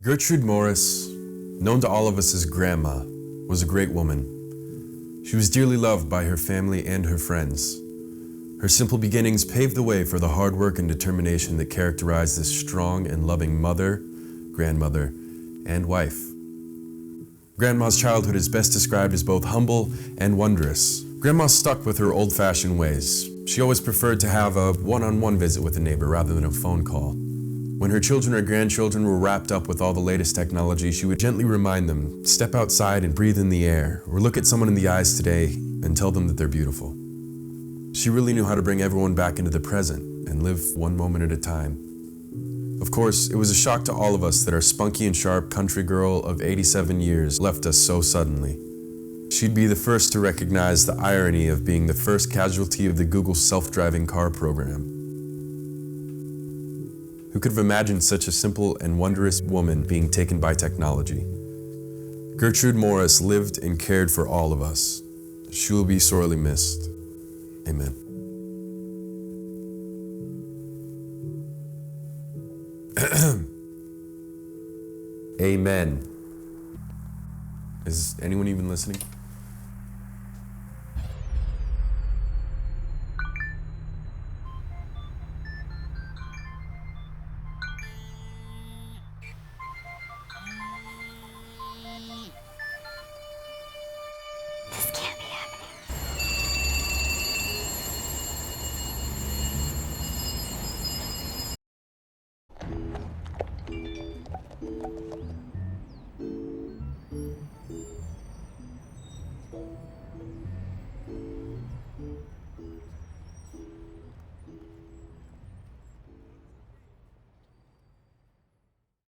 Gertrude Morris, known to all of us as Grandma, was a great woman. She was dearly loved by her family and her friends. Her simple beginnings paved the way for the hard work and determination that characterized this strong and loving mother, grandmother, and wife. Grandma's childhood is best described as both humble and wondrous. Grandma stuck with her old-fashioned ways. She always preferred to have a one-on-one visit with a neighbor rather than a phone call. When her children or grandchildren were wrapped up with all the latest technology, she would gently remind them, step outside and breathe in the air, or look at someone in the eyes today and tell them that they're beautiful. She really knew how to bring everyone back into the present and live one moment at a time. Of course, it was a shock to all of us that our spunky and sharp country girl of 87 years left us so suddenly. She'd be the first to recognize the irony of being the first casualty of the Google self-driving car program. Who could have imagined such a simple and wondrous woman being taken by technology? Gertrude Morris lived and cared for all of us. She will be sorely missed. Amen. Amen. Is anyone even listening?